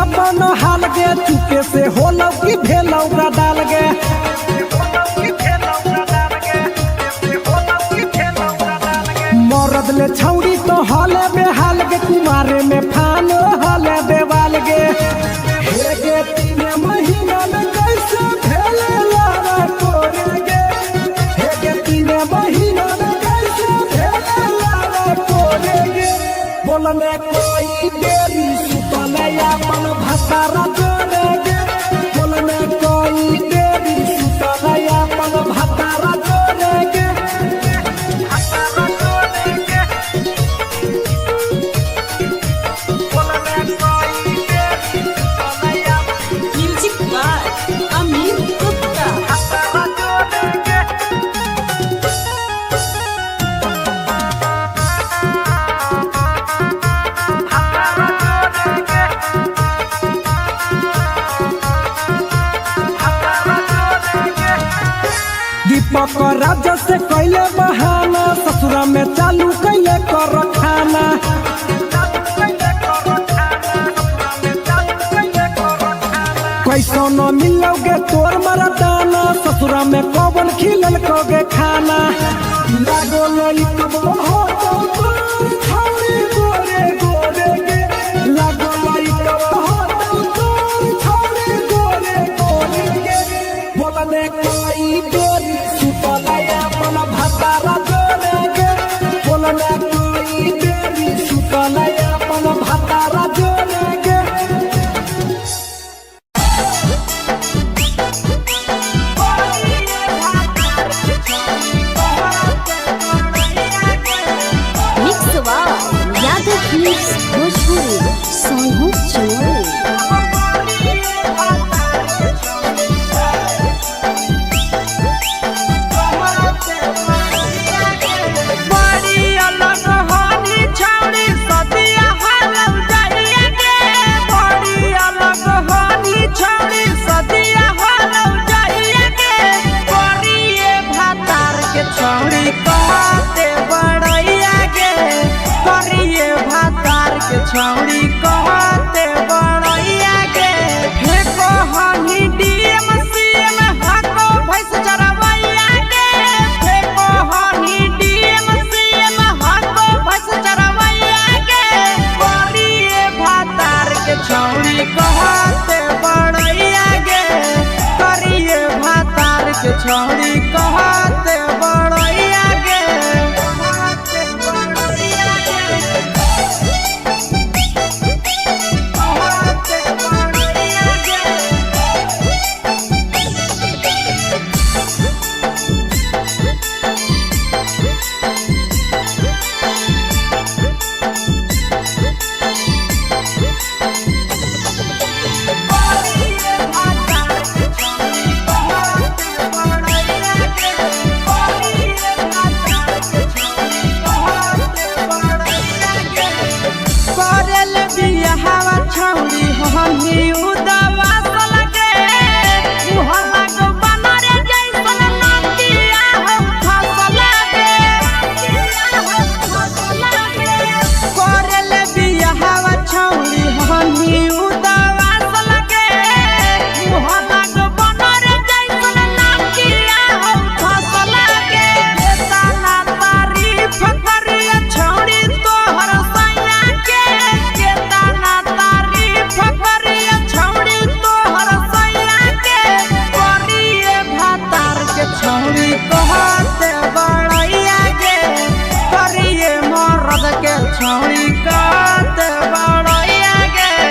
अपन हाल गे चुके से होलो की भेलो डाल गे मरद ले छौड़ी तो हले बेहाल गे कुमारे में फान हले देवाल गे हे गे 3 महीना में कैसे भेले लारा कोरे गे हे गे 3 महीना में कैसे भेले लारा कोरे गे बोलने कोई देरी सुतले अपन भतारा जोरे गे बोलने कोई देरी सुतले अपन भतारा जोरे गे दीपक राजा से कैले बहाना ससुरा में चालू कैले कर खाना कैसो न मिलोगे तोर मरदाना ससुरा में कौन खिलल कोगे खाना लागो लइक हो तो छौरी गोरे गोरे गे लागो लइक हो तो छौरी गोरे गोरे गे बोलने कोई देरी सुतले अपन भतारा जोरे गे बोलने कोई देरी सुतले अपन भतारा जोरे गे भोजपुरी सोनू चोरी छौड़ी कहते बड़ैया गे फेको हनी डीएम सीएम हको भैंस चरवैया गे फेको हनी डीएम सीएम हको भैंस चरवैया गे करिए भातार के छौड़ी कहते बड़ैया गे करिए भातार के छौड़ी कहते बड़ैया गे छौड़ी कहते बड़ैया गे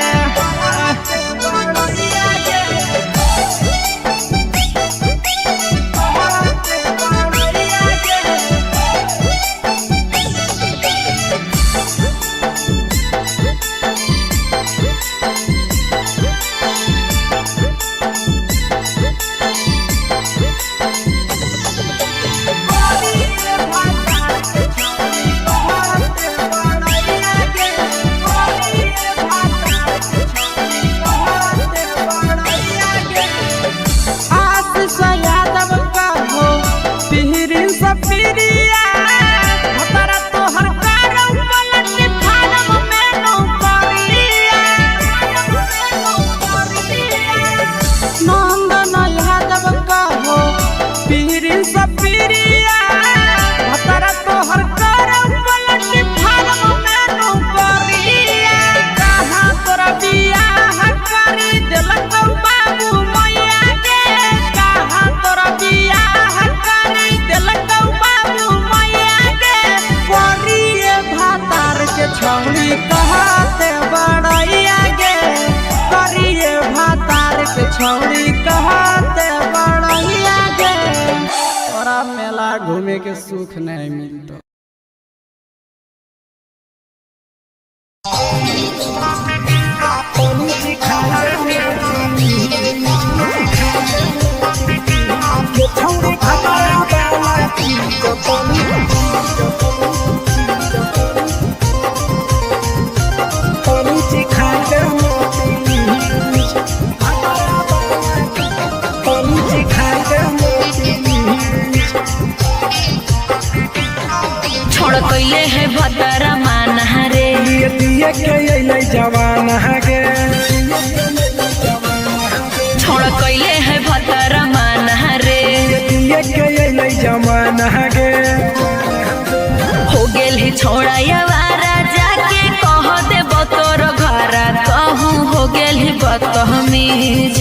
बनावे के सुख नहीं मिलता। छोड़ कैले है भतरा मान रे दिए के अइले जवान गे छोड़ कैले है भतरा मान रे दिए के अइले जवान गे हो गेल ही छोड़ा यावारा जाके कह दे तोर घर कहूँ हो गेल ही बदतमीज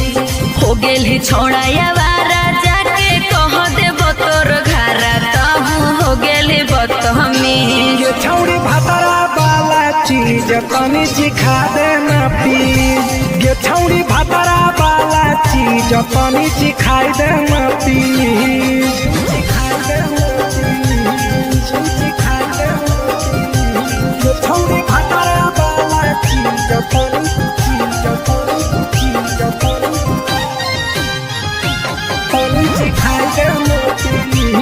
हो गेल ही छोड़ा यावारा जाके कह दे तोर घर कहूँ हो गेल ही बदतमीज। ये छौड़ी भतरा वाला चीज तनी सिखा देना प्लीज। ये छौड़ी भतरा वाला चीज तनी सिखा देना प्लीज। ये छौड़ी भतरा वाला चीज तनी सिखा देना प्लीज।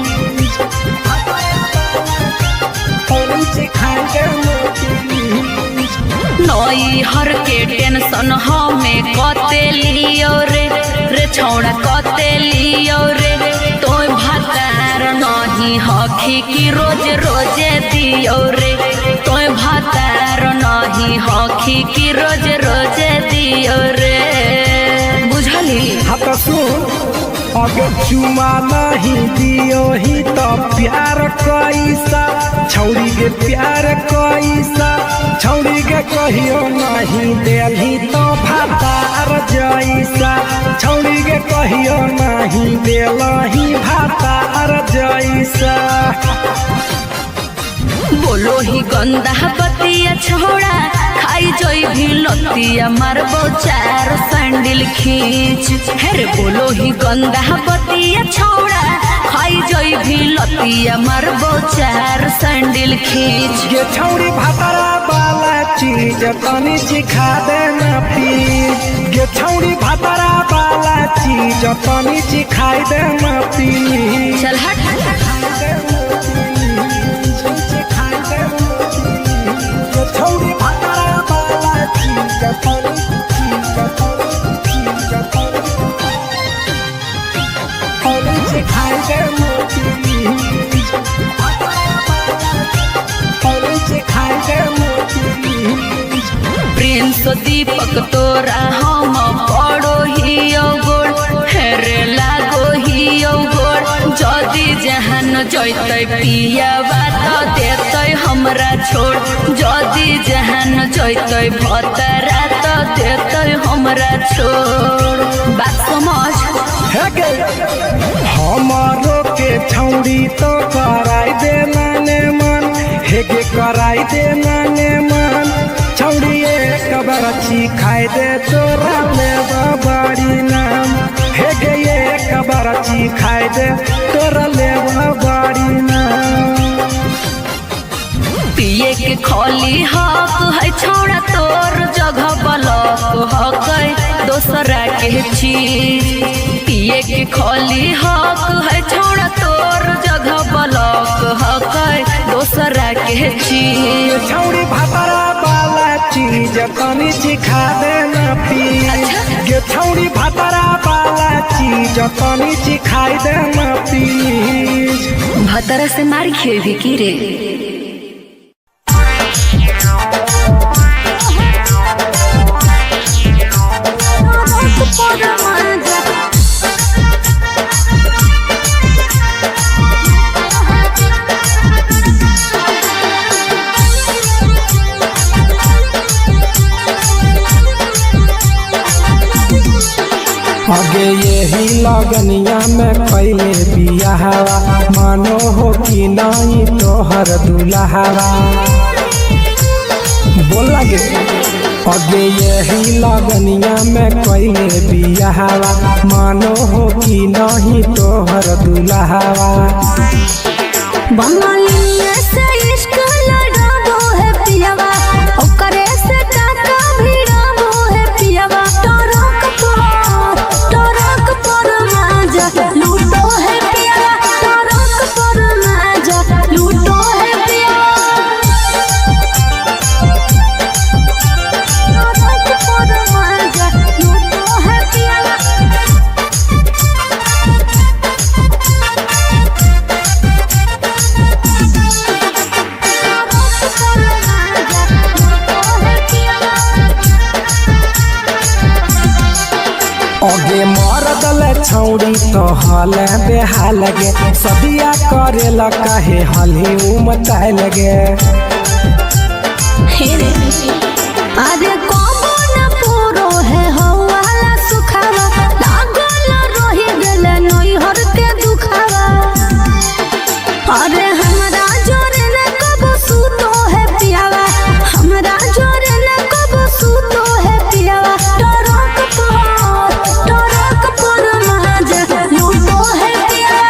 नई हर के टेंशन हमें कते लियो रे छौड़ा कते लियो रे तो भातार नहीं हखी की रोज रोजे दियो रे तो भातार नहीं हखी की रोज रोजे दियो रे बुझली। हाँ तो सुन अगर चुमा नहीं दियो ही तो प्यार कैसा छौड़ी के प्यार कैसा छौड़ी के कहियो नहीं देली तो भातार जैसा छौड़ी के कहियो नहीं देलही भातार जैसा। बोलो ही गंदा बतिया छोड़ा खाई जोई भी लतिया मारबो चार सैंडल खींच हेरे बोलो ही गंदा बतिया छोड़ा खाई जोई भी लतिया मारबो चार सैंडल खींच। ये छौड़ी भतरा वाला चीज तनी सिखा देना प्लीज। ये छौड़ी भतरा वाला चीज तनी सिखा देना प्लीज। चल हट छौड़ी भतरा वाला चीज सिखा देना प्लीज। सिखा देना प्लीज। प्रिंस दीपक तोरा हम पड़ो ही गोड़ हेरे लागो ही गोड़ जदि जहान जैते पिया बात देते हमरा छोड़ जदि जहान जैते भतरा तो देते हमरा छोड़ बात समझ। हमारो के छौड़ी तो कराई देना ने मन हेगे कराई देना ने मन छौड़ी एक बरछी खाई दे तोरा ले बड़ी नाम हेगे एक बरछी खाई दे तोरा ले बड़ी नाम। पिए के खोली हक है छोड़ा तोर जगह बलक हक दोसरा के चीज पिए के खोली हक है छोड़ा तोर जगह बलक हक दोसरा के चीज। छौड़ी भतरा वाला चीज तनी सिखा देना प्लीज। ये छौड़ी भतरा वाला चीज तनी सिखा देना प्लीज। भतरा से मार खेवी की रे आगे यही लगनिया में पहले बियाहवा मानो हो कि नहीं तोहर दुल्हावा बोल लगे। आगे यही लगनिया में पहले बियाहवा मानो हो कि नहीं तोहर दुल्हावा बंगाली से इश्क लड़ाबो है पियावा ओकरे से काका भिड़ाबो है पियावा टरक पर माजा लूटो है पियावा टरक पर माजा लूटो है पियावा टरक पर माजा लूटो है पियावा आगे मरदल छौड़ी तो हल बेहाल गे सदिया करेला काहे हली उमताए लगे अरे कबो न पूरो है हवाला सुखावा लागल रही गेले नैहर के दुखावा अरे हमरा जोरे न कबो सूतो है पियावा हमरा जोरे न कबो सूतो है पियावा टरक पर माजा लूटो है पियावा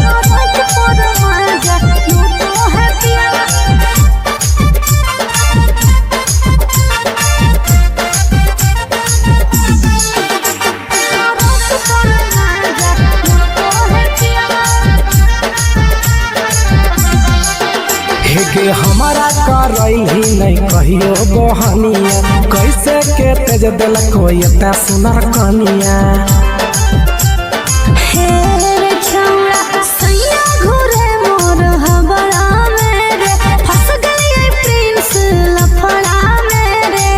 टरक पर माजा लूटो है पियावा हेगे हमारा करैली नहीं कहियो बहनिया कैसे के तेज दिल कोई एता सुनर कनिया हे रे छौड़ा सैया घुरे मोर हबड़ा मेरे फंस गई प्रिंस लफड़ा मेरे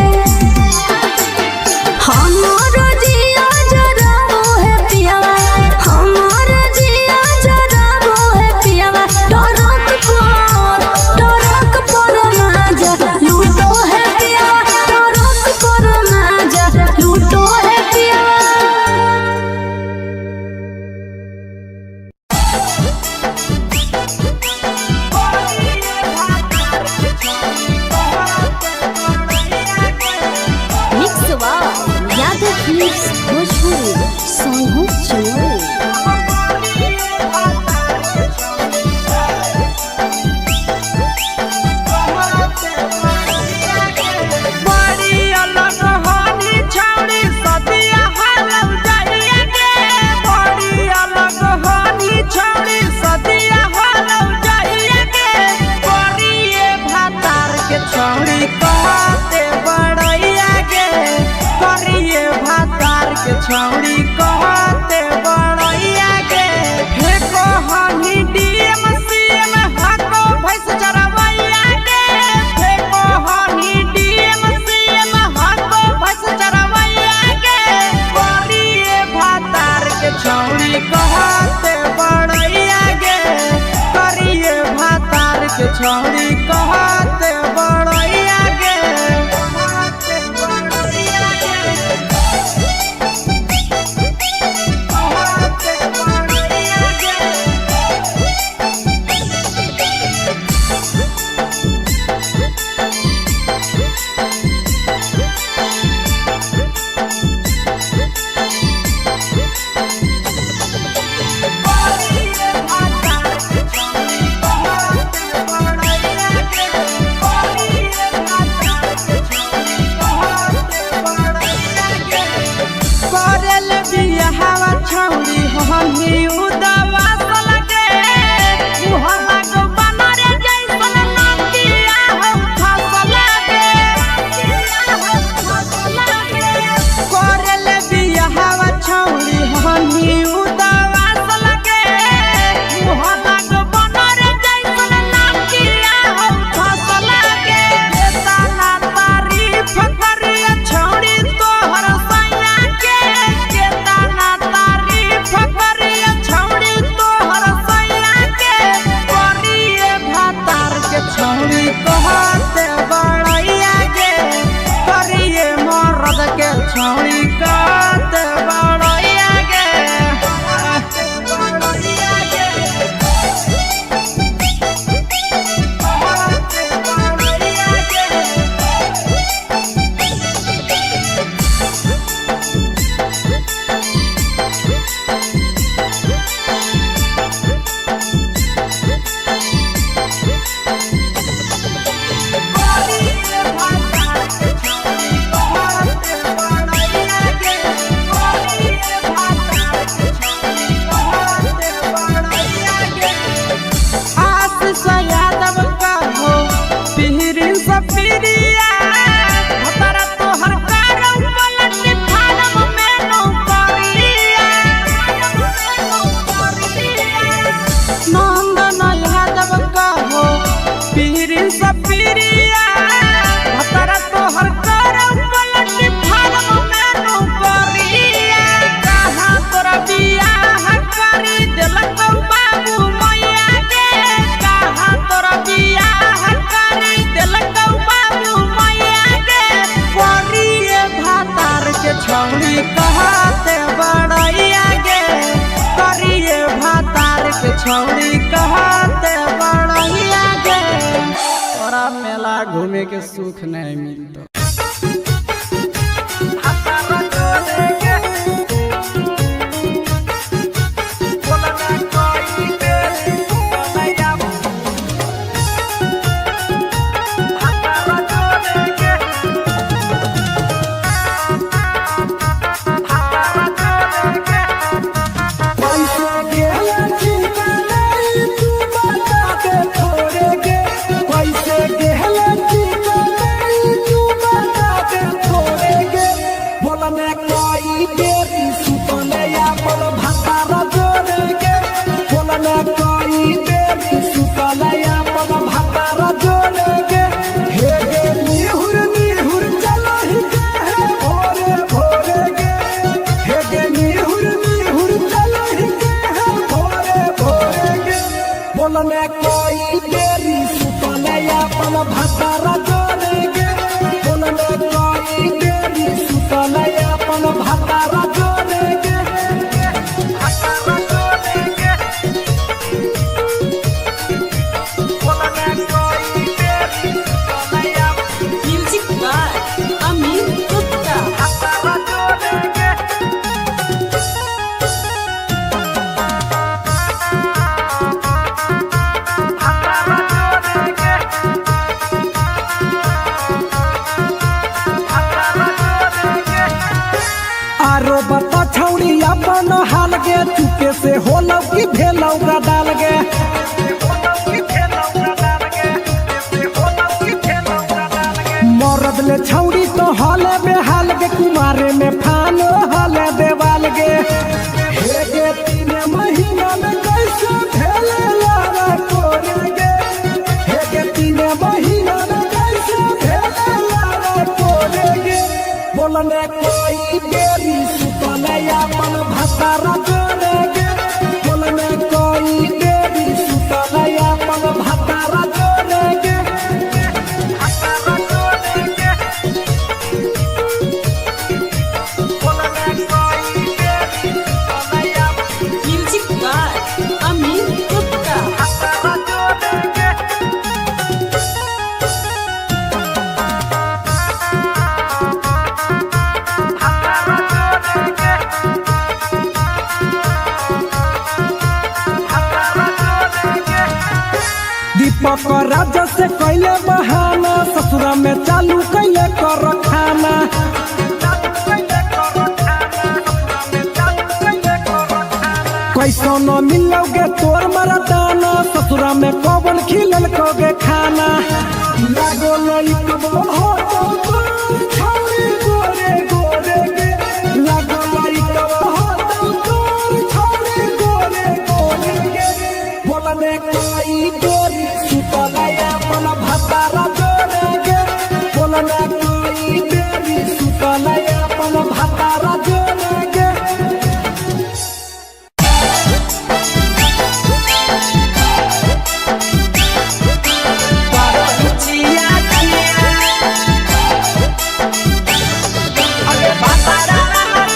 हमर जिया जराबो है पियावा हमर जिया जराबो है पियावा टरक पर माजा लूटो है पियावा टरक पर माजा लूटो है पियावा मिक्सवा यादव फिल्म्स भोजपुरी सॉन्ग हो चोरी बड़ी अलग हानी छौड़ी सदिया हालव जाइए गे बड़ी अलग हानी छौड़ी सदिया हालव जाइए गे करिए भातार के छौड़ी कहते बड़ैया गे करिए भातार के छौड़ी कहते बड़ैया गे फेको हानी डीएम सीएम हाको भैंस चरवैया गे फेको हानी डीएम सीएम हाको भैंस चरवैया गे करिए भातार के छौड़ी कहते बड़ैया गे करिए भातार के छौड़ी कहते बड़ैया गे कहते बड़ैया गे कहते बड़ैया गे छौड़ी कहते बड़ैया गे तोरा मेला घूमे के सुख नहीं मिलता। हतारा जोरे के बोलना कोई तेरी बोलैया हतारा जोरे के हतारा जोरे के पैसे गेला जीवा नहीं तू बता दे थोड़े के, पैसे गेला जीवा नहीं तू बता दे थोड़े के, बोलने कोई देरी सुतने या बोल भतारा जोड़े के, बोलने कोई देरी सुतने या बोल भतारा जोड़े के, हे गे निहुर निहुर चलो ही के है भोरे भोरे के, हे गे निहुर निहुर चलो ही के है भोरे भोरे के, बोलने कोई देरी सुतने या बोल भतारा जोड़े के, बोलने कोई देरी सुतने या बोल भतारा जोड़े के। हतारा जोरे के बोलना कोई तेरी बोलैया म्यूजिक बाय अमित गुप्ता। हतारा जोरे के हतारा जोरे के हतारा जोरे के आरो बता छौड़ी अपन हाल गे चुपे से होलौ की भेलौ का डाल गे, मरद ले छौड़ी तो हले बेहाल गे कुमारे में फानो हले देवाल गे, हे गे 3 महीना में कैसे भेले लारा कोरे गे, हे गे 3 महीना में कैसे भेले लारा कोरे गे, बोलने कोई देरी सुतने अपन भतारा जोड़े गे, बोलने कोई देरी सुतने अपन भतारा जोड़े गे। हतारा जोरे के बोलना कोई तेरी बोलैया म्यूजिक बाय अमित गुप्ता। हतारा जोरे के हतारा जोरे के हतारा जोरे के दीपक राजा से कैले बहाना ससुरा में चालू कैले कर खाना, कैसो न मिलोगे तोर मरदाना ससुरा में कौन खिलल कोगे खाना, लागो लइकबो हो तो तोर छौड़ी गोरे गोरे गे, लागो लइकबो हो तो तोर छौड़ी गोरे गोरे गे, बोलने कोई देरी सुतने अपन भतारा जोड़े गे, बोलने कोई देरी सुतने अपन भतारा जोड़े गे। चिया चिया अरे बातारा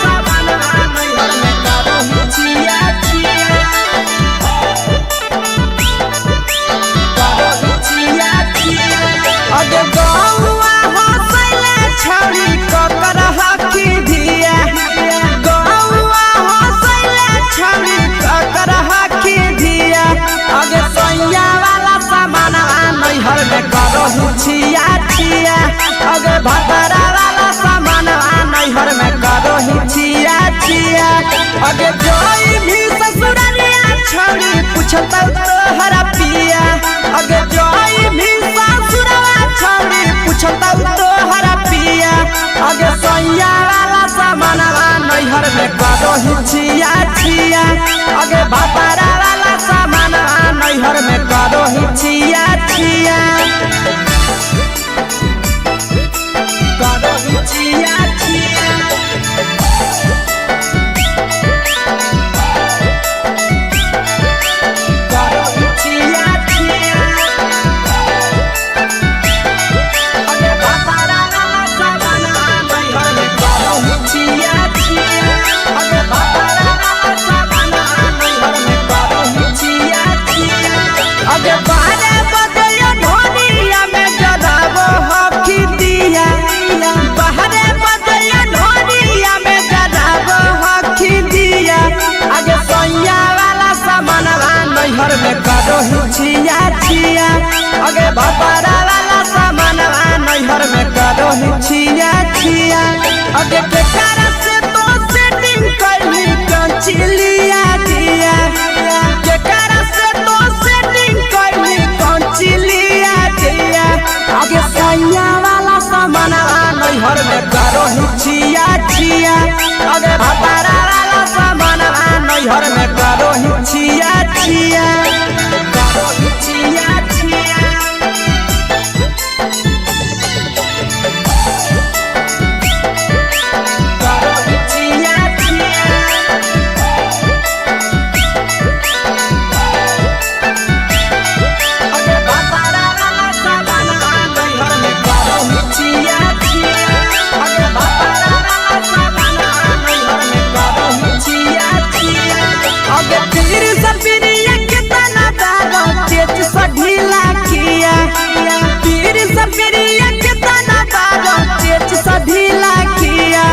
सावन नैहर में करो चिया चिया करो चिया चिया अरे गौआ हंसैले छौड़ी ककर हकी धिया गौआ हंसैले छौड़ी ककर हकी धिया अरे सैया वाला सामान नैहर में करो छिया छिया अगे भतरा वाला सामान नैहर में करो छिया छिया अगे जोई भी ससुरालिया छौड़ी पूछता तोहरा पिया अगे जोई भी ससुरवा छौड़ी पूछता तोहरा पिया अगे सैया वाला सामान नैहर में करो छिया छिया अगे भतरा वाला सामान नैहर में करो छिया छिया करो छिया छिया करो छिया छिया अगे भतरा वाला सामान नैहर में करो छिया छिया अगे भतरा वाला सामान नैहर में करो ही छिया छिया अगे भतारा वाला सामानवा नैहर में करो ही छिया छिया अगे केकरा से तो सेटिंग कैली कंचिलिया दिया केकरा से तो सेटिंग कैली कंचिलिया दिया अगे सैया वाला सामानवा नैहर में करो ही छिया छिया अगे भतारा वाला सामानवा नैहर में करो ही छिया छिया करो ही छिया छिया करो ही छिया छिया अगे भतारा वाला सामानवा नैहर में करो ही छिया छिया अगे भतारा वाला सामानवा नैहर में करो ही छिया छिया अगे पीर सपरिया कितना दारो चेच सढीला किया पीर सपरिया कितना दारो चेच सढीला किया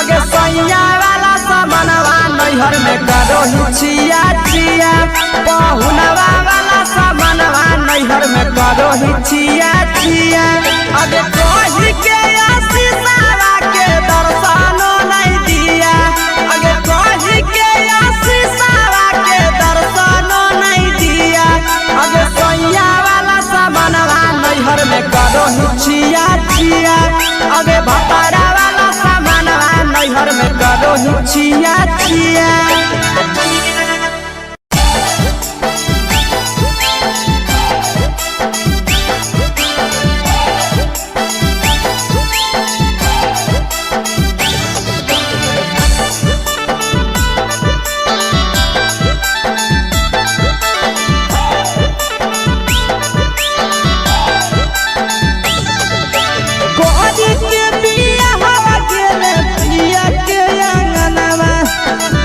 अगे सैया वाला सामानवा नैहर में करो ही छिया छिया पहुनवा वाला सामानवा नैहर में करो ही छिया छिया अगे कोही के आशीषवा के दर्शनो नहीं दिया अगे कोही के आशीषवा के दर्शनो नहीं दिया अगे सैया वाला सामानवा नैहर में करो ही छिया छिया अगे भतारा वाला सामानवा नैहर में करो ही छिया छिया कोरी के बिया हवा गेले पिया के अंगनवा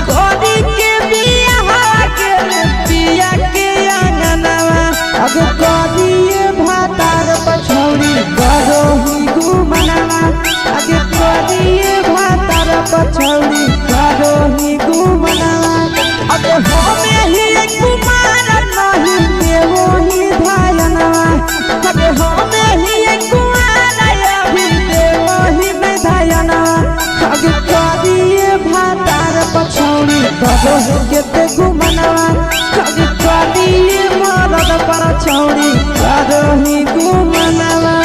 कोरी के बिया हवा गेले पिया के अंगनवा अगे कोरिए भातार पछौरी करो ही घुमनवा अगे कोरिए भातार पछौरी करो ही घुमनवा अगे होमे ही कुमार नहीं देवो ही धायनवा अगे होमे ही कुमार अभी देवो ही धायनवा अगे कोरिए भातार पछौरी करो ही केते घुमनवा अगे कोरिए मरद पर छौरी करो ही घुमनवा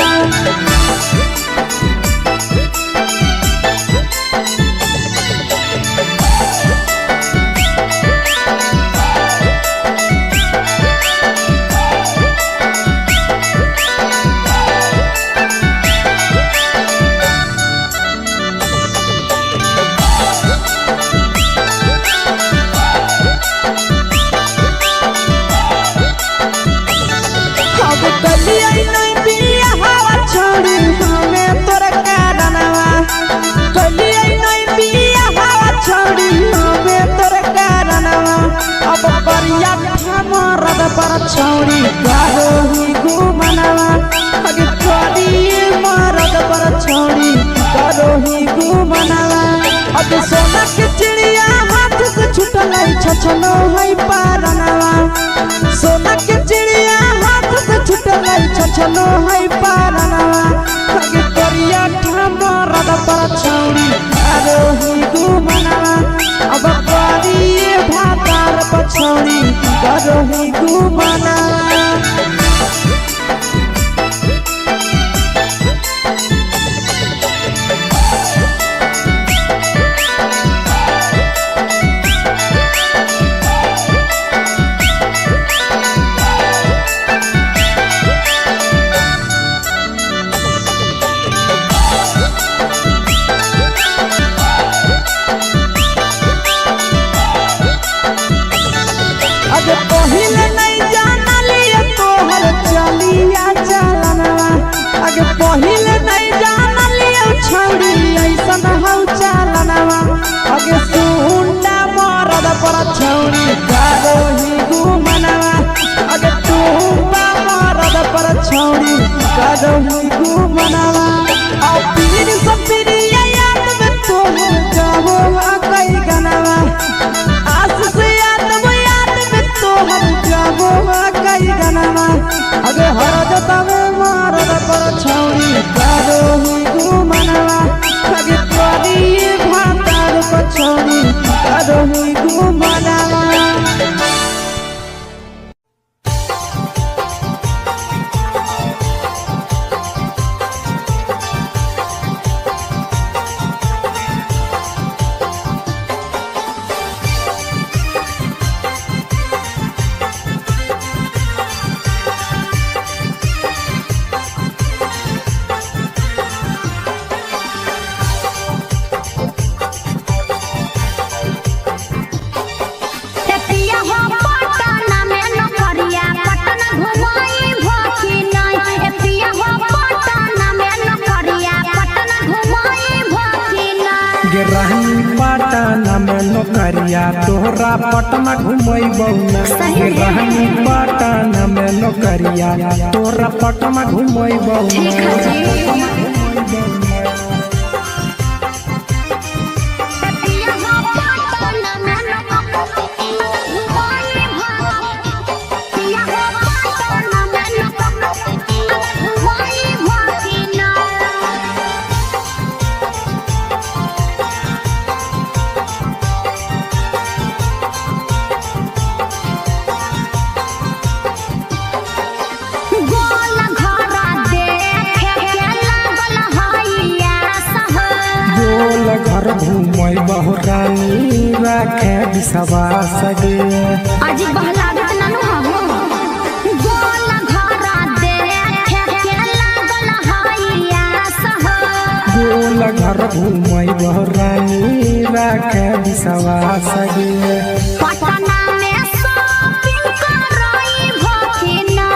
अब कलिया नहीं बिया हवा छोड़ी हमें तोर कारणवा कलिया नहीं बिया हवा छोड़ी हमें तोर कारणवा अब परिया मरद पर छौड़ी करो ही घुमनवा अगे कोरिए मरद पर छौड़ी करो ही घुमनवा अगे सोना के चिड़िया हाथ से छूटल छछनो है पारनवा सोना के चिड़िया हाथ से छूटल छछनो है पारनवा अगे कोरिया मरद पर छौड़ी करो ही घुमनवा अब कोरिए भातार पछौड़ी करो ही घुमनवा अगे पहिले नहीं जानलिए तोहर चलिया चलनवा अगे पहिले नहीं जानलिए छौड़ी ऐसन हौ चलनवा अगे सुंडा मरद पर छौड़ी करो ही घुमनवा अगे टूपा मरद पर छौड़ी करो ही घुमनवा और पीर सब पीरिया याद में तोहर जाबो कई गनवा आस से याद में तोहर जाबो नौकरिया तोहरा पटना घुमैबौ ना रहनी पटना में नौकरिया तोहरा पटना घुमैबौ ना घर घूमै बहुरानी राखे विश्वास गे आज बहलागत नानु हबो गोल घरा देखे के लागल हैया सह गोल घर घूमै बहुरानी राखे विश्वास गे पटना में शॉपिंग करई भकिना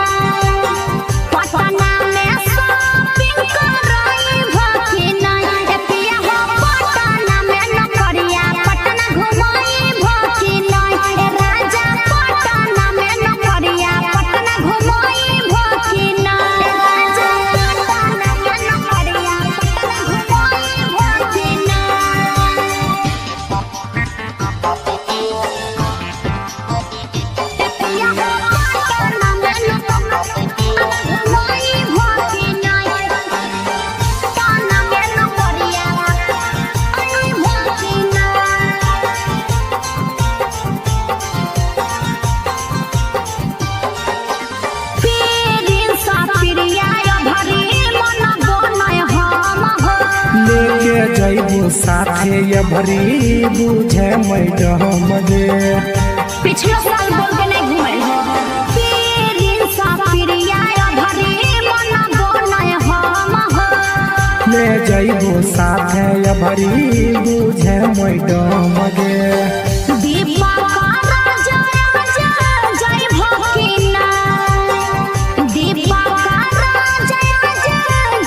पटना में शॉपिंग करई भकिना एतिया हो पटना में नौकरिया पटना घुमई भकिना ए राजा पटना में नौकरिया पटना घुमई भकिना राजा पटना में नौकरिया पटना घुमई भकिना लेके जइबो साथे ये भरी बुझे मैडम गे पिछला साल बोल के नहीं घुमल हो पीरिन सा पिरिया भरी मन बोलय हम हो ले जइबो साथे ये भरी बुझे मैडम गे दीपा का राजा जय भकिना दीपा का राजा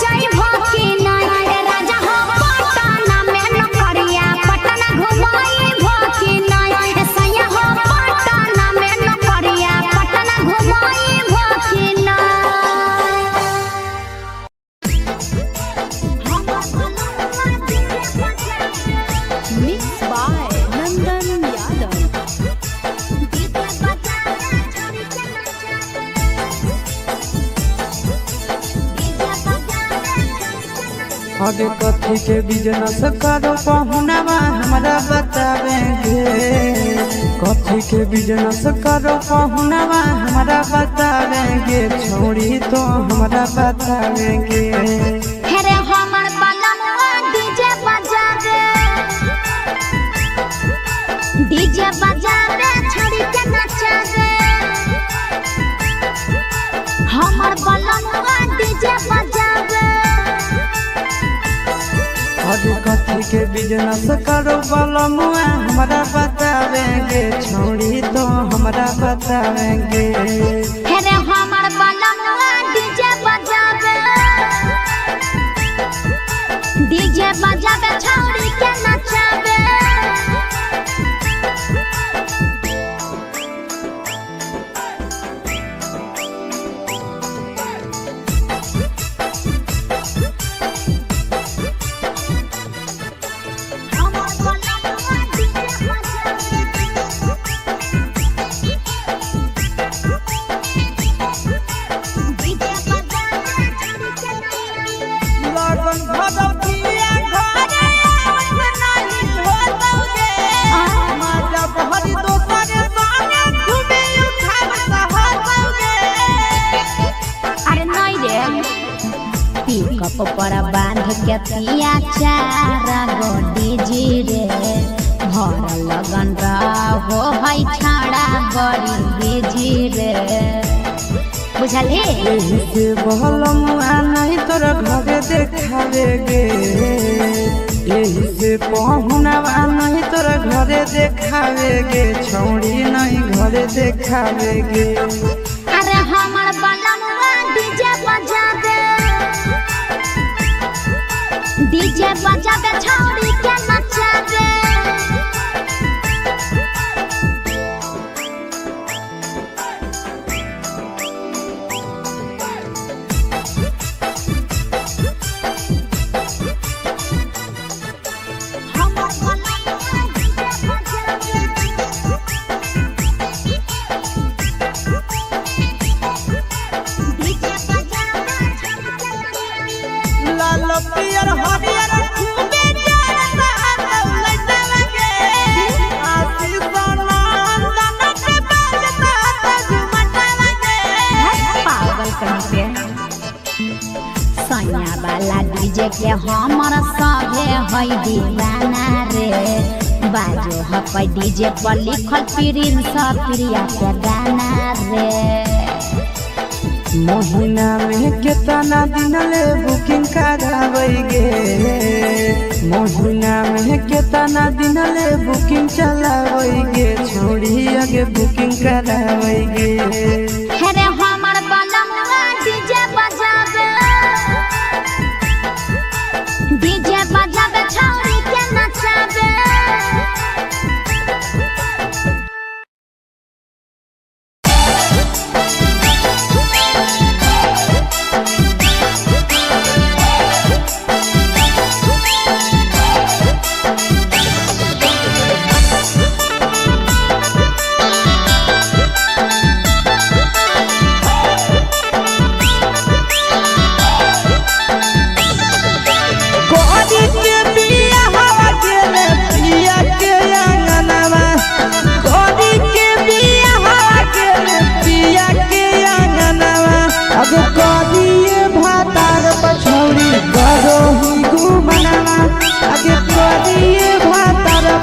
जय भकिना ए राजा हो पटना में नौकरिया पटना घुमई भकिना ए सैया हो पटना में नौकरिया Patna घुमई भकिना Mixed by Nandan Yadav. आगे कथी के बिजनेस करो पहुनवा हमरा बतावेंगे कथी के बिजनेस करो पहुनवा हमरा बतावेंगे छोड़ी तो हमरा बतावेंगे हेरे हमर बलमुआ डीजे बजावे छड़ी के नचावे हमर बलमुआ डीजे बजावे आगे कथी के बिजनेस करो बलमुआ हमरा बतावेंगे छोड़ी तो हमरा बतावेंगे हेरे हमर बलमुआ डीजे बजावे छड़ी के नचावे पर बांध के पिया चारा गोडी जी रे भर लगन रहो है छाड़ा बड़ी बीजी रे बुझली यही से बहलमुआ नहीं तोरा घरे देखावेगे यही से पहुनवा नहीं तोरा घरे देखावेगे छौड़ी नहीं घरे देखावेगे अरे हमर बलमुआ डीजे बजावे छौड़ी के नचावे डीजे के हमर सभे है दीवाना रे बाजो हपै डीजे पर लिखल प्रिंस प्रिया के गाना रे। महीना में कितना दिन ले बुकिंग करावेगे, महीना में कितना दिन ले बुकिंग चलावेगे, छोड़ी आगे बुकिंग करावेगे। हेरे हमर बलमुआ डीजे बजावे छौरी के नचावे।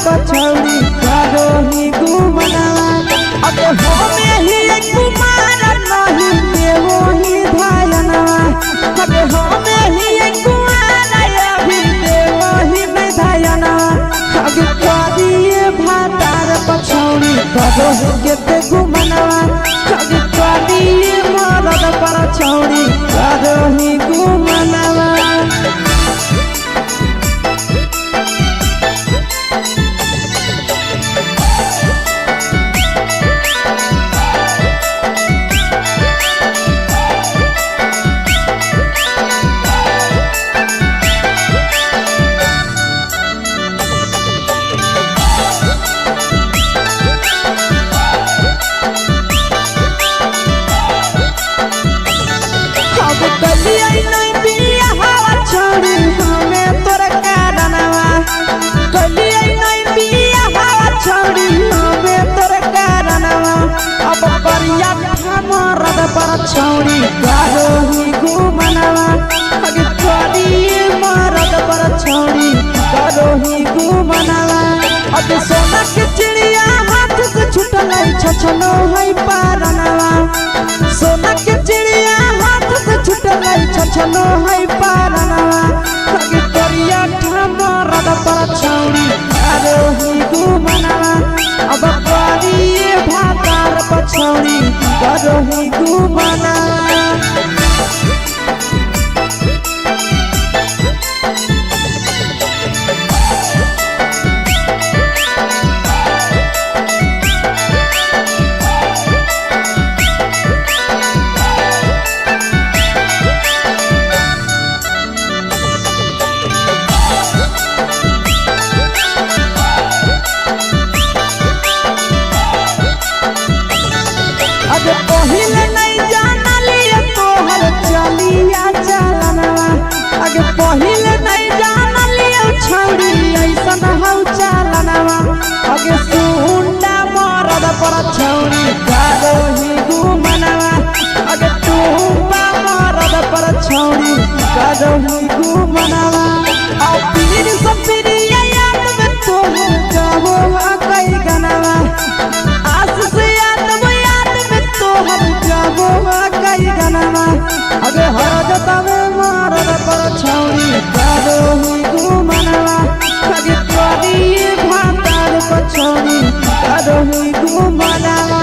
पछौड़ी करो ही घुमनावा अब हमें ही कुमार नहीं देवो ही धायनावा अब हमें ही कुमार अभी देवो ही नहीं धायनावा अब करिए भातार पछौड़ी करो ही के घुमनावा अब करिए मरद पछौड़ी करो ही घुमनावा। छौड़ी करो ही घुमनावा अगे करिए मरद पर छौड़ी करो ही घुमनावा अगे सोना के चिड़िया हाथ से छूटल छछनो है पारनावा सोना के चिड़िया हाथ से छूटल छछनो है पारनावा अगे करिया मरद पर छौड़ी करो ही घुमनावा अब करिए भातार पछौड़ी करो ही घुमनावा। अगे पहिले नहीं जानलिए तोहर चलिया चलनवा अगे पहिले नहीं जानलिए छौड़ी ऐसन हौ चलनवा अगे सुंडा मरद पर छौड़ी करो ही घुमनवा अगे टूपा मरद पर छौड़ी करो ही घुमनवा आ पीर सब पीरिया याद में तोहर जाबो कई गनवा आस से कई गनवा अगे हरदतवे मरद पर छौड़ी करो ही घुमनवा अगे करिए भातार पछौड़ी करो ही घुमनवा।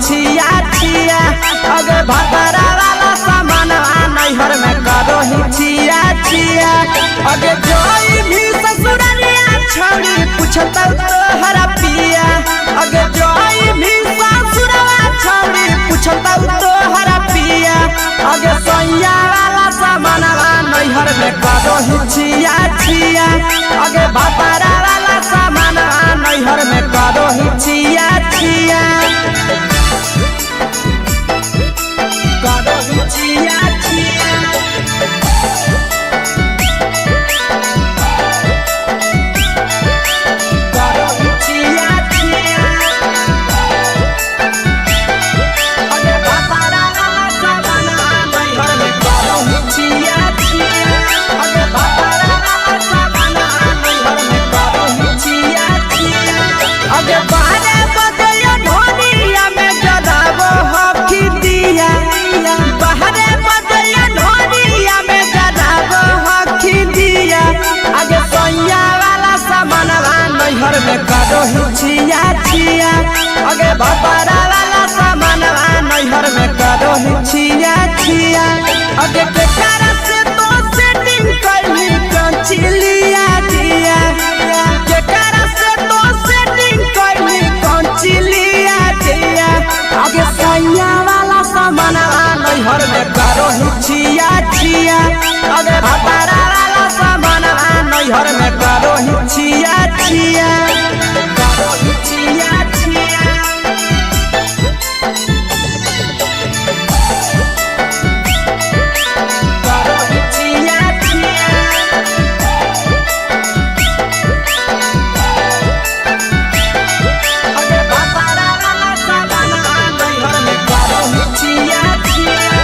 छिया छिया अगे भतरा वाला सामान नैहर में करो ही छिया छिया अगे जोई भी ससुरालिया छौड़ी पूछता तोहरा पिया अगे जोई नैहर में करो ही छिया छिया अगे भतारा वाला सामान नैहर में करो ही छिया छिया करो ही छिया छिया करो ही छिया छिया अगे भतारा वाला सामान नैहर में करो ही छिया छिया अगे भतारा वाला सामान नैहर में करो ही छिया छिया अगे बारे बदलिया ढोलिया में जलावो हकी दिया बाहरे बदलिया ढोलिया में जलावो हकी दिया अगे सोया वाला सामान नैहर में करो ही छिया छिया अगे भतारा वाला सामान नैहर में करो ही छिया छिया अगे बेकार से तो सेटिंग करनी कंचिलिया दिया बेकार से तो सेटिंग करनी कंचिलिया दिया अगे सैया वाला सामान नैहर में करो ही छिया छिया अगे भतारा वाला सामान नैहर में करो ही छिया छिया करो ही छिया छिया करो ही छिया छिया अगे भतारा वाला सामान नैहर में करो ही छिया छिया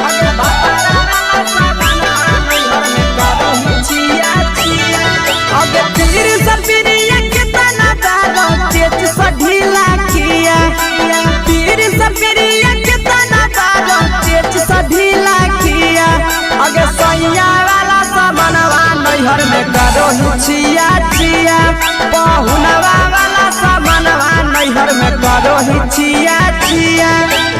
अगे भतारा वाला सामान नैहर में करो ही छिया छिया अगे तीर सपिरिया कितना डालो तेज से ढीला किया तीर सपिरिया कितना डालो तेज से ढीला किया अगे सैया वाला सामान नैहर में करो ही छिया छिया पहुनवा वाला सामान नैहर में करो ही छिया छिया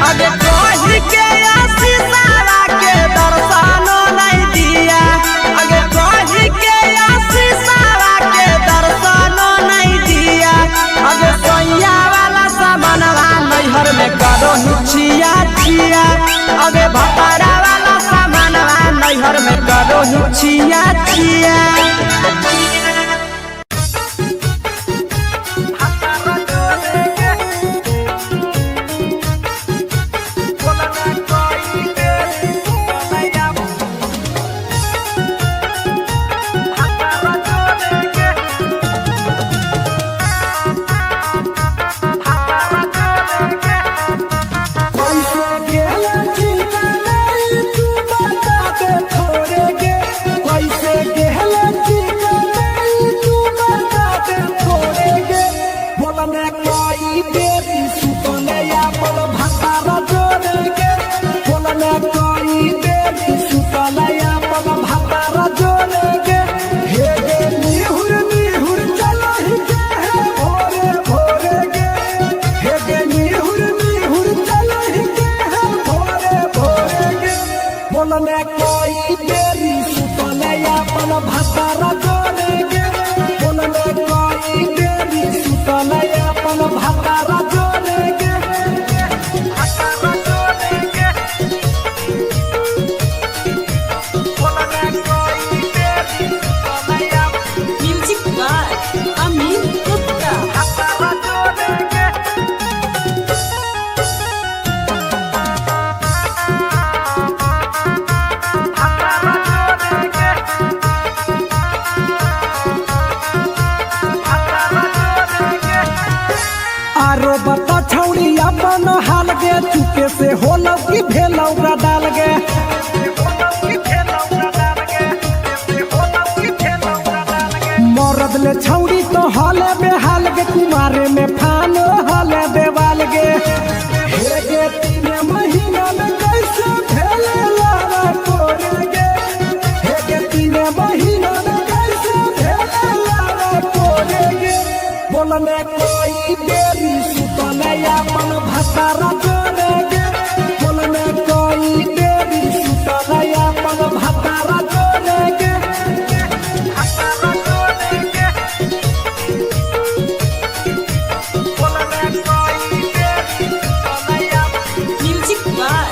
अगे कोही के आशीषावा के दर्शनो नहीं दिया अगे कोही के आशीषावा के दर्शनो नहीं दिया अगे सैया वाला सामान नैहर में करो ही छिया छिया अगे भतारा वाला सामान नैहर में करो ही छिया छिया बोलने कोई बेरी सुतले अपन भतारा जोड़ेगे बोलने कोई बेरी सुतले अपन भतारा जोड़ेगे भतारा जोड़ेगे बोलने कोई बेरी सुतले म्यूजिक बाय अमित गुप्ता। भतारा जोड़ेगे आरो बता छौड़ी अपन हाल गे चुके से होलौ की भेलौ डाल गे मरद ले छौड़ी तो हाले बेहाल गे कुमारे में फान हाले देवाल गे हे गे 3 महीना में कैसे भेले लारा कोरे गे हे गे 3 महीना में कैसे भेले लारा कोरे गे बोलने कोई बेरी सुतले अपन भतारा जोड़ेगे बोलने कोई बेरी सुतले अपन भतारा जोड़ेगे भतारा जोड़ेगे बोलने कोई बेरी सुतले म्यूजिक बाय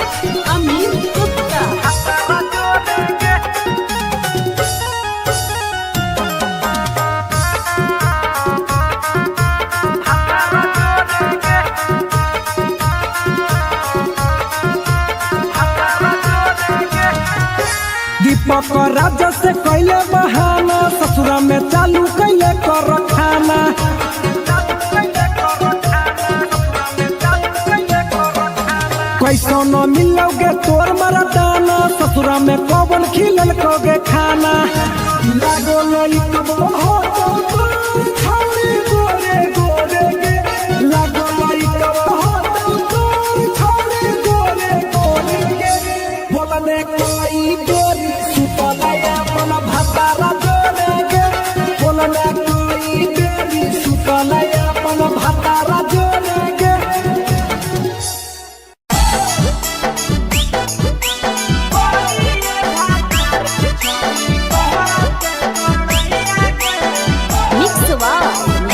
अमित गुप्ता। भतारा जोड़ेगे से कैले बहाना ससुरा में चालू कैले कर खाना कैसो न मिलोगे तोर मरदाना ससुरा में कौन खिलल कोगे खाना लागो लई कब हो तो छौरी गोरे गोरे के लागो लई कब हो तो छौरी गोरे गोरे के बोलने कोई गोरी सुतलया मन भातारा जोड़े के बोलने कोई गोरी सुतलया मन भातारा जोड़े के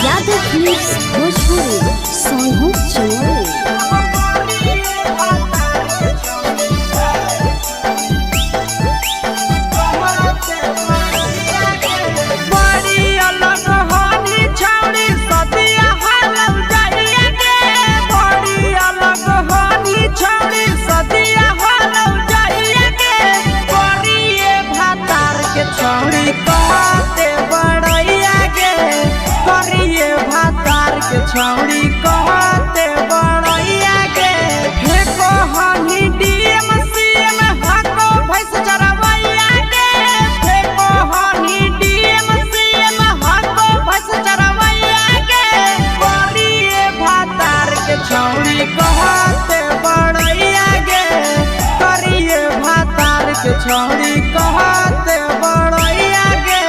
यादव फिल्म्स भोजपुरी सोनू चोरी छौड़ी कहते बड़ैया के फेको हनी डीएम सीएम हको भैंस चरवैया के फेको हनी डीएम सीएम हको भैंस चरवैया के करिए भातार के छौड़ी कहते बड़ैया के करिए भातार के छौड़ी कहते बड़ैया के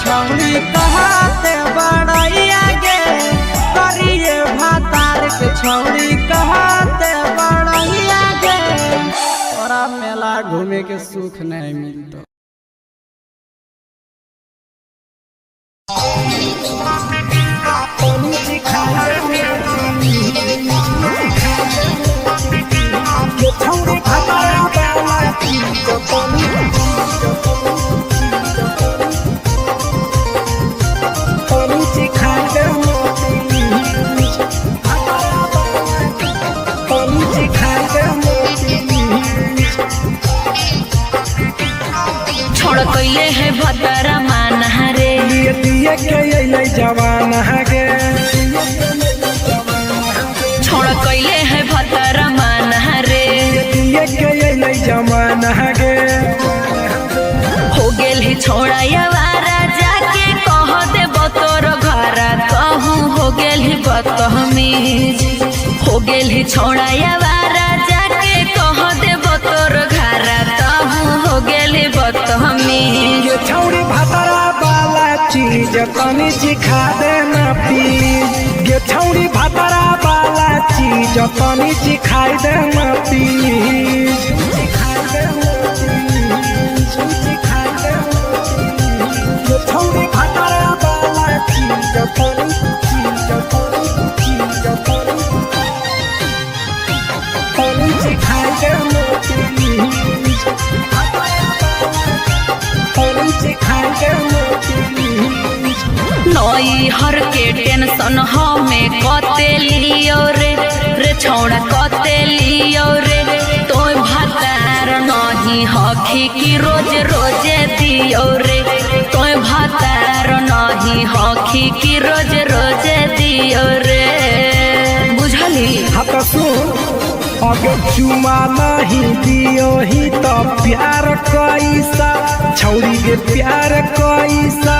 छौड़ी कहते बड़ैया गे करिए भातार के छौड़ी कहते बड़ैया गे तोरा मेला घूमे के सुख नहीं मिलता। छोड़ कैले है भतरा माना रे लिए दिए के अइलै जवान गे छोड़ कैले है भतरा माना रे दिए के अइलै जवान गे हो गेल ही छोड़ा यावारा जाके कह देब तोर घर कहूँ हो गेल ही बदतमीज हो गेल ही छोड़ा यावारा जाके कह देब तोर घर कहूँ हो गेल ही बदतमीज ये छौड़ी भतरा वाला चीज तनी सिखा देना प्लीज ये छौड़ी भतरा वाला चीज तनी सिखाई देना प्लीज ये छौड़ी भतरा वाला चीज तनी सिखाई देना प्लीज नई हर के टेंशन हमें कते लियो रे छौड़ा कते लियो रे तोय भतार नहीं हखी की रोज रोजे दियो रे तोय भतार नहीं हखी की रोज रोजे दियो रे बुझली हाँ सुन अगर चुमा नहीं दियो ही तो प्यार कैसा छौड़ी के प्यार कैसा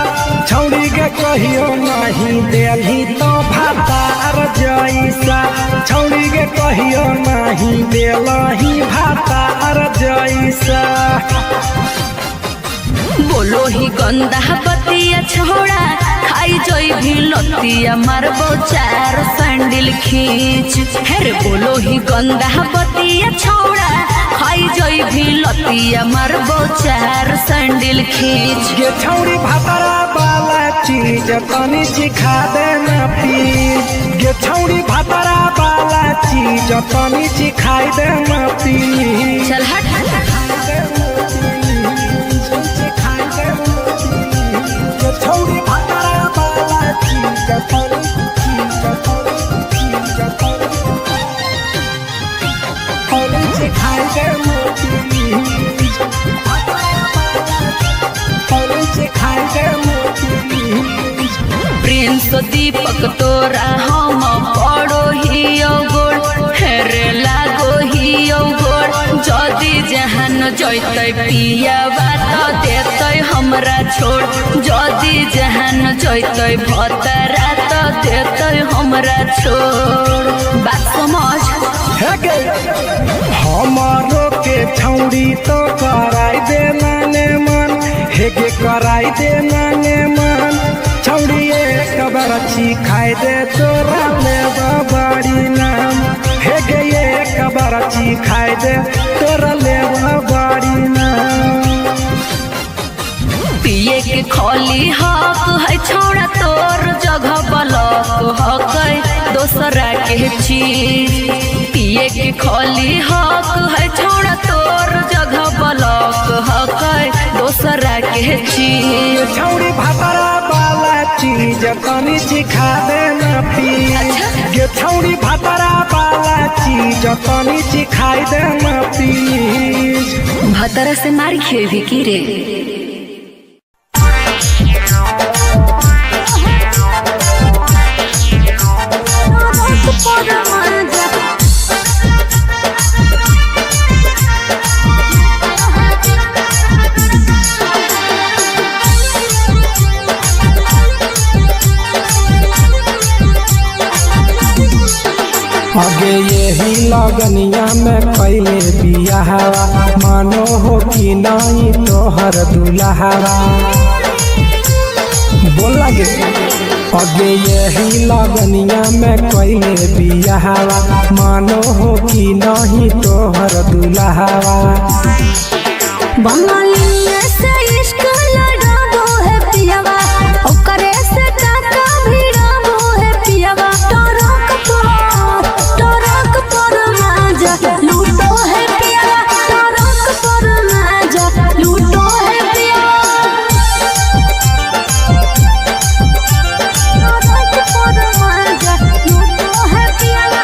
छौड़ी के कहियो नहीं देलही तो भातार जैसा छौड़ी के कहियो नहीं देलही भातार जैसा बोलो ही गंदा बतिया छोड़ा खाई जोई भी लतिया मारबो चार सैंडल खींच हेरे बोलो ही गंदा बतिया छोड़ा खाई जोई भी लतिया मारबो चार सैंडल खींच ये छौड़ी भतरा वाला चीज तनी सिखा देना प्लीज ये छौड़ी भतरा वाला चीज तनी सिखाई देना प्लीज चल हट छौड़ी भतरा वाला चीज सिखाई देना प्लीज सिखाई देना प्लीज प्रिंस दीपक तोरा हम पड़ो ही गोड़ हेरे लागो ही गोड़ जदी जहान जैते पिया बात देते हमरा छोड़ जदी जहान जैते भतरा तो देते हमरा छोड़ बात समझ हमारो के छौड़ी तो कराई देना ने मन हेगे कराई देना ने मन छौड़ी एक बरछी खाई दे तोरा ले बड़ी नाम हेगे एक बरछी खाई दे तोरा ले बड़ी नाम पिए के खोली हक है छोड़ा तोर जगह बलक हक दोसरा के चीज पिए के खोली हक है छोड़ा तोर जगह बलक हक दोसरा के चीज छौड़ी भतरा वाला चीज तनी सिखा देना प्लीज ये छौड़ी भतरा वाला चीज तनी सिखाई देना प्लीज भतरा से मार खेबी की रे आगे यही लगनिया में कैले बियाहवा मानो हो कि नहीं तोहर दुल्हावा बोल लगे आगे यही लगनिया में कैले बियाहवा मानो हो कि नहीं तोहर दुल्हावा बंगालिया से इश्क लड़ाबो है पियावा ओकरे से टाका भिड़ाबो है पियावा टरक पर माजा लूटो है पियावा टरक पर माजा लूटो है पियावा टरक पर माजा लूटो है पियावा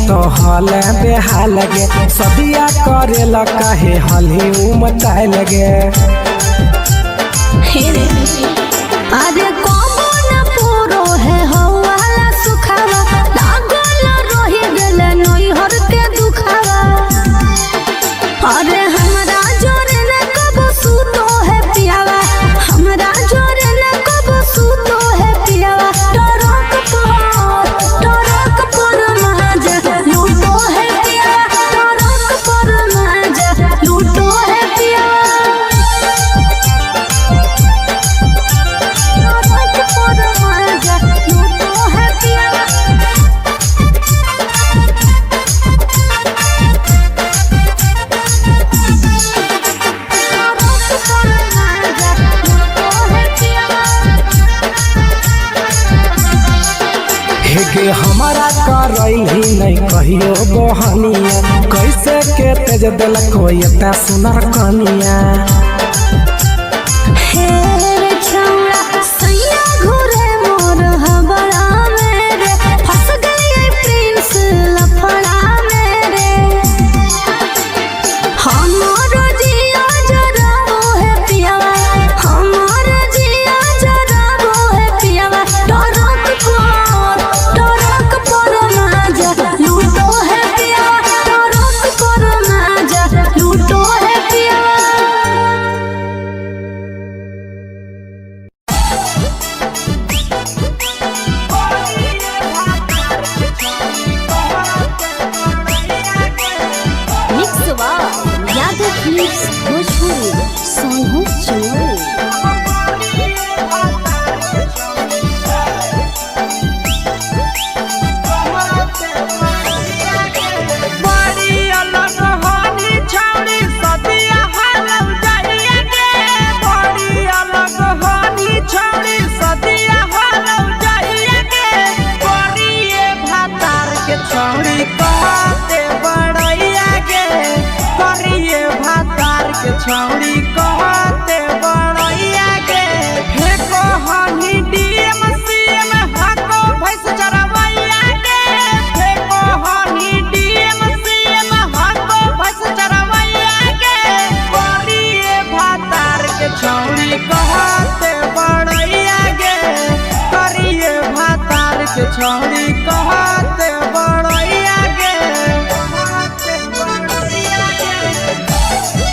तो हले बेहाल गे सदिया करे ल काहे हली उमताए लगे अरे कबो न पूरो है हवाला सुखावा लागल रही गेले नैहर के दुखावा अरे हमरा जोरे न कबो सूतो है पियावा हमरा जोरे न कबो सूतो है पियावा टरक पर महाजा लूटो है पियावा टरक पर महाजा लूटो है पियावा हेगे हमारा करैल ही नहीं कहियो बहनिया कैसे के तेज दिल कोई एता सुनर कनिया हे रे छौड़ा सैया घुरे मोर हबड़ा मेरे फंस गई प्रिंस लफड़ा मेरे हमारो जिया जरा वो है पियावा हमारो जिया जरा वो है पियावा टरक पर माजा लूटो है पियावा टरक पर माजा लूटो है पियावा मिक्सवा यादव फिल्म्स भोजपुरी सोनू चोरी बड़ी अलग हानी छौड़ी सदिया हालम जाइए गे बड़ी अलग हानी छौड़ी सदिया हालम जाइए गे करिए भातार के छौड़ी कहते बड़ैया गे करिए भातार के छौड़ी कहते बड़ैया गे हे कहनी डीएम सीएम हको भैंस चरवैया गे हे कहनी डीएम सीएम हको भैंस चरवैया गे करिए भातार के छौड़ी कहते बड़ैया गे करिए भातार के छौड़ी कहते बड़ैया गे कहते बड़ैया गे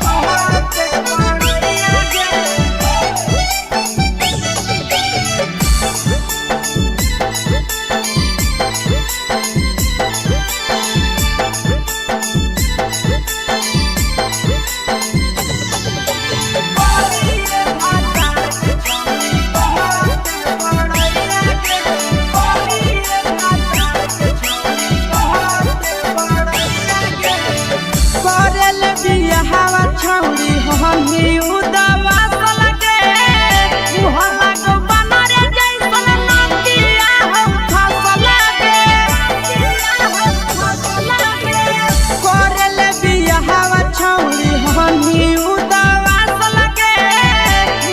कहते बड़ैया गे करल बियाहवा छौड़ी हमी उदवा लगे मुहल्ला को बनरे जैसन नदिया हम फसल करल बियाहवा छौड़ी हमी उदवा लगे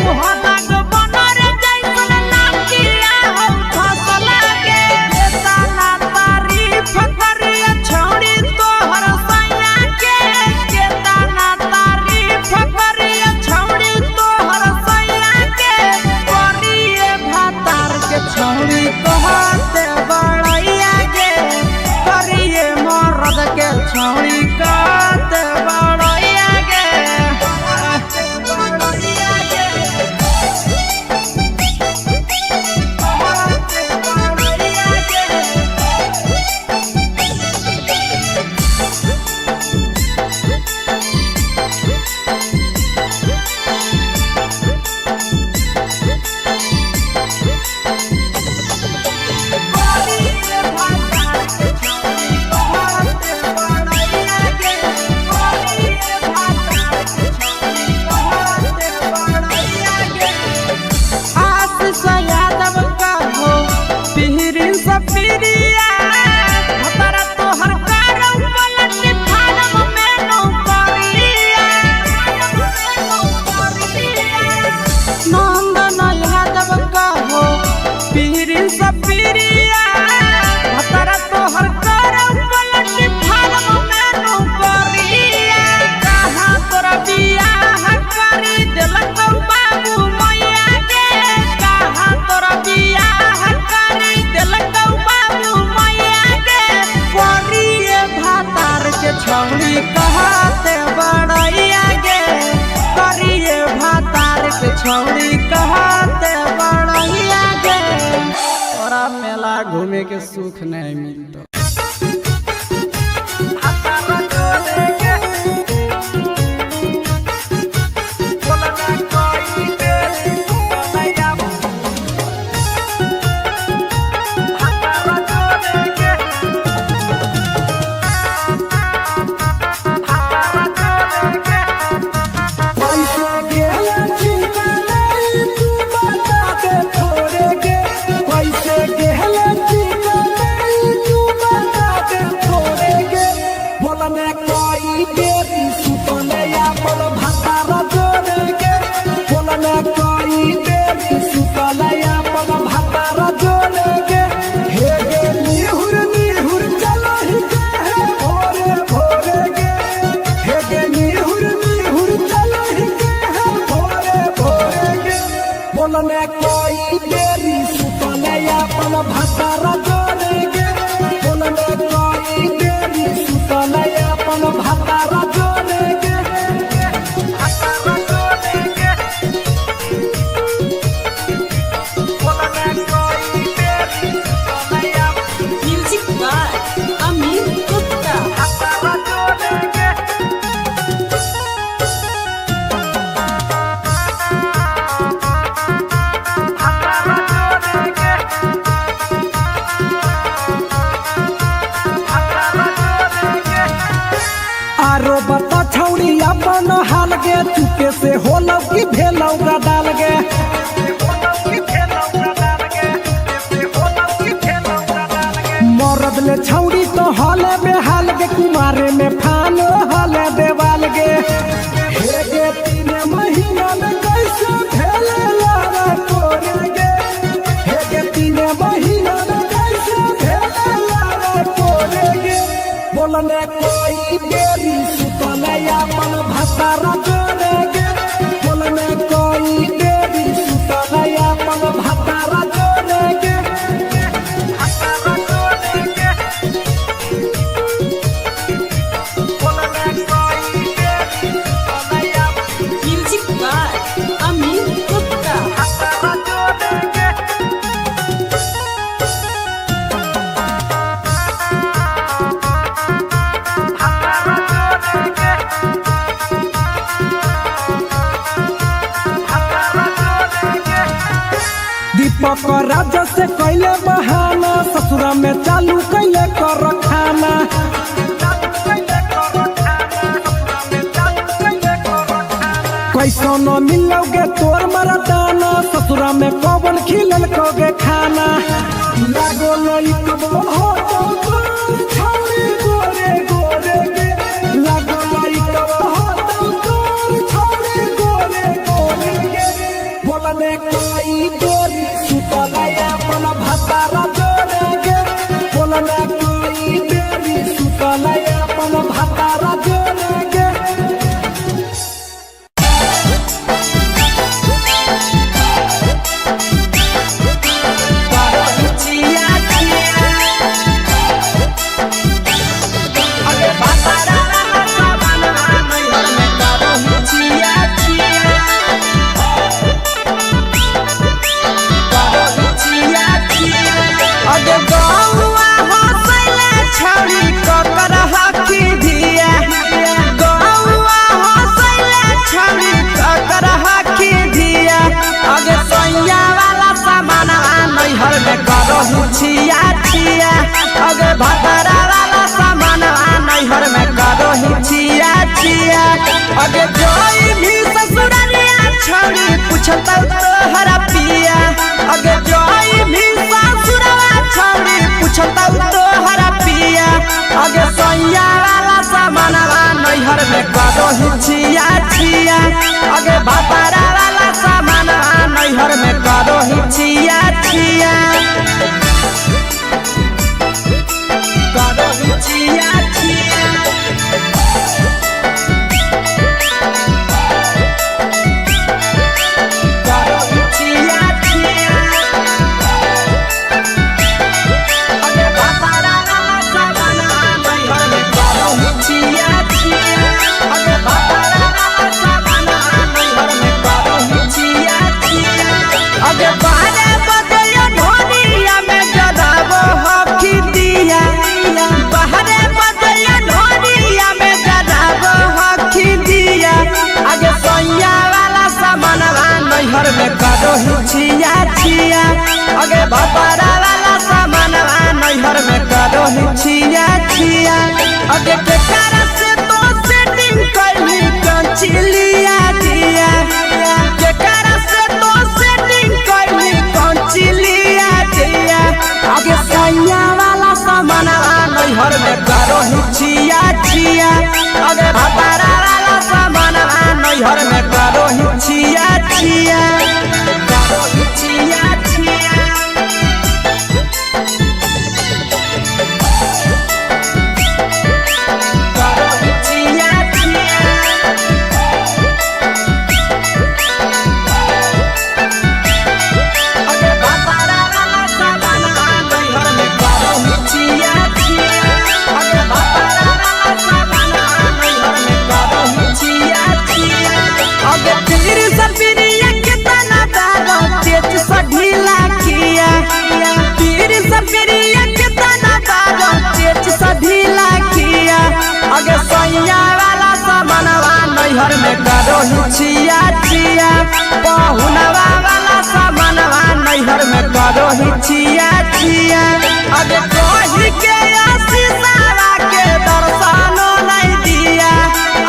मुहल्ला को बनरे जैसन नदिया हम फसल केतना तारीफ करिए छौड़ी तोहर सैया के केतना तारीफ करिए छौड़ी तोहर सैया के करिए भातार के छौड़ी कहते बड़ैया गे करिए मर्द के छौड़ी कहते बड़ैया गे कहते बड़ैया गे करिए भातार के छौड़ी कहते बड़ैया गे तोरा मेला घूमे के सुख नहीं मिलता। म्यूजिक बाय अमीर गुप्ता। आरो बता छौड़ी अपन हाल गे चुपे से होलौ कि भेलौ का डाल गे मरद ले छौड़ी तो हले बेहाल गे कुमारे में फान हले देवाल गे हे गे 3 महीना में कैसे भेले लारा कोरे गे हे गे 3 महीना में कैसे भेले लारा कोरे गे बोलने कोई देरी सुतले अपन भतारा जोरे गे बोलने कोई देरी सुतले अपन भतारा जोरे गे म्यूजिक बाय अमीर गुप्ता। दीपक राजा से कैले बहाना ससुरा में चालू कैले कर खाना कैसो न मिलोगे तोर मरदाना ससुरा में कौन खिलल कोगे खाना लागो लइक हो तो तोर छौरी गोरे गोरे गे लागो लइक हो तो तोर छौरी गोरे गोरे गे बोलने कोई गोरी सुतले अपन भतारा जोरे गे बोलने कोई देरी सुतले अपन भतारा जोरे गे छिया छिया अगे भतरा वाला सामान नैहर में करो ही छिया छिया अगे जोई भी ससुरालिया छौड़ी पूछता तोहरा पिया अगे जोई भी ससुरवा छौड़ी पूछता तोहरा पिया अगे सैया वाला सामान नैहर में करो ही छिया छिया अगे भतरा वाला सामान नैहर में करो ही छिया छिया करो ही छिया छिया करो ही छिया छिया अगे भतरा वाला सामान नैहर में करो ही छिया छिया अगे भतारा वाला सामानवा नैहर में करो ही छिया छिया अगे केकरा से तो सेटिंग कैली कंचिलिया दिया केकरा से तो सेटिंग कैली कंचिलिया दिया अगे सैया वाला सामानवा नैहर में करो ही छिया छिया अगे भतारा वाला सामानवा नैहर में करो ही छिया छिया करो ही छिया छिया अगे सैया वाला सामानवा नैहर में करो ही छिया छिया पहुनवा वाला सामानवा नैहर में करो ही छिया छिया अगे कही के आशीषवा के दर्शनो नहीं दिया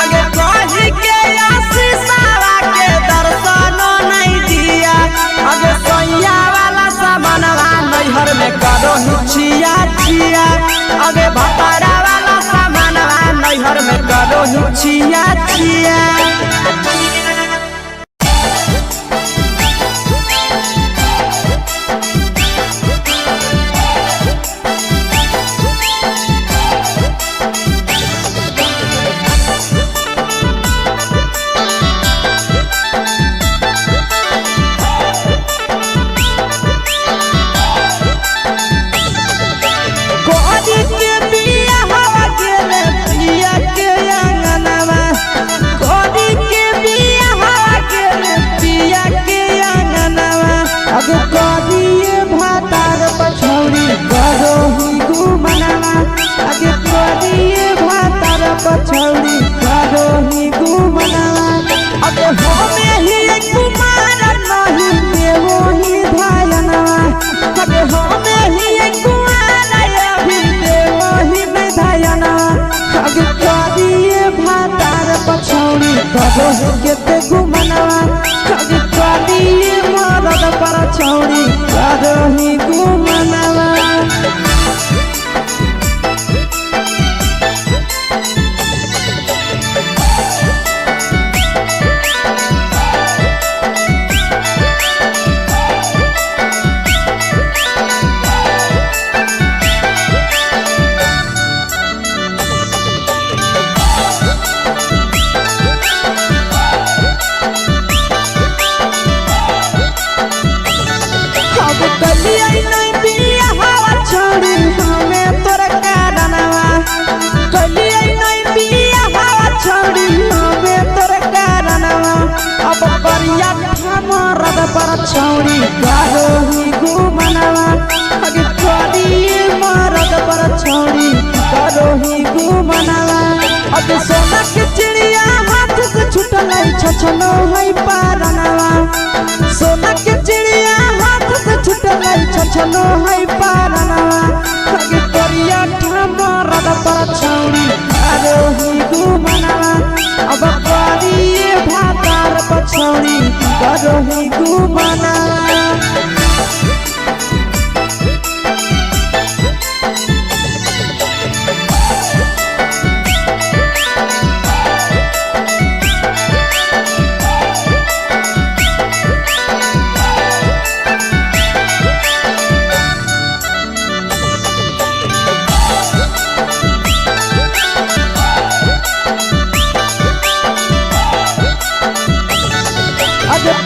अगे कही के आशीषवा के दर्शनो नहीं दिया अगे सैया वाला सामानवा नैहर में करो ही छिया छिया अगे भतारा वाला सामानवा नैहर में करो ही छिया छिया पछौड़ी करो ही घुमनावा अबे हमें ही कुमार नहीं देवो ही धायनवा अबे हमें ही कुमार अभी देवो ही में धायनवा अबे करिए भातार पछौड़ी करो ही केते घुमनावा अबे करिए मरद पर छौड़ी करो ही घुमनावा पर छौड़ी करो ही घुमनावा अगे करिए मरद पर छौड़ी करो ही घुमनावा अगे सोना के चिड़िया हाथ से छूटल छछनो है पारनावा सोना के चिड़िया हाथ से छूटल छछनो है पारनावा अगे करिया मरद पर छौड़ी करो ही घुमनावा अब करिए भातार पर छौड़ी करो ही घुमनावा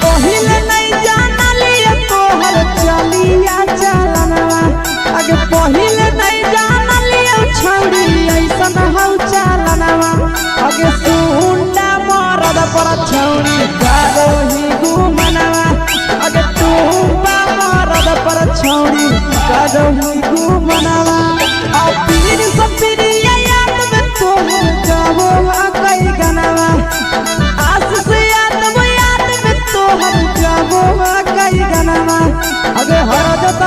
पहिले नहीं जानलिए तोहर चलिया चलनवा अगे पहिले नहीं जानलिए छौड़ी ऐसन हौ चलनवा अगे सुंडा मरद पर छौड़ी करो ही घुमनावा अगे टूपा मरद पर छौड़ी करो ही घुमनावा और पीर सब पीरिया याद में तोहर जाबो कई गनावा आशीष याद में तोहर जाबो कई गनावा अगे हर जता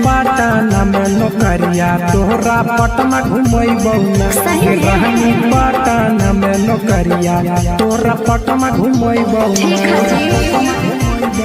पटना में नौकरिया तोहरा पटना घुमैबौ ना सही है। रहनी पटना में नौकरिया तोहरा पटना घुमैबौ ठीक ना है जी।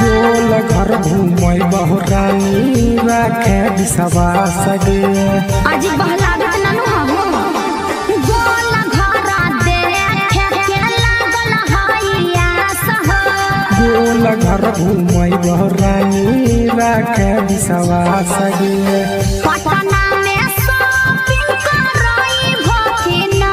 गोल घर घूमै बहुरानी राखे विश्वास गे आज बहला गत ननु हो गोल घरा देखे के लागल हइया सह गोल घर घूमै बहुरानी राखे विश्वास गे पटना में शॉपिंग करई भकिना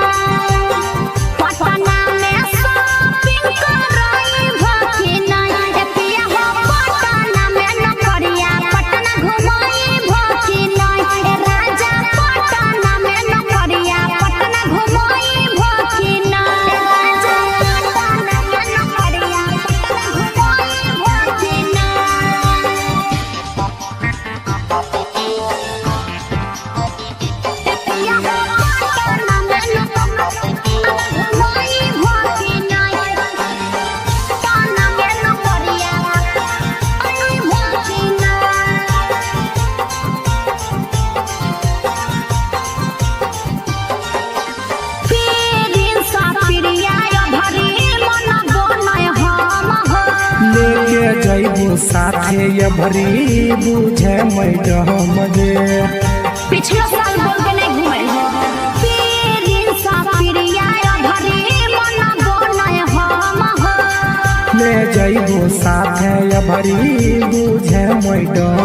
पटना में शॉपिंग करई भकिना एतिया हो पटना में नौकरिया पटना घुमई भकिना ए राजा पटना में नौकरिया पटना घुमई भकिना राजा पटना में नौकरिया पटना घुमई लेके जइबो साथे ये भरी बुझे मैडम गे पिछला साल बोल के नहीं घूमे हो पीरिन सा पिरिया भरी मन बोलय हम हो ले जइबो साथे ये भरी बुझे मैडम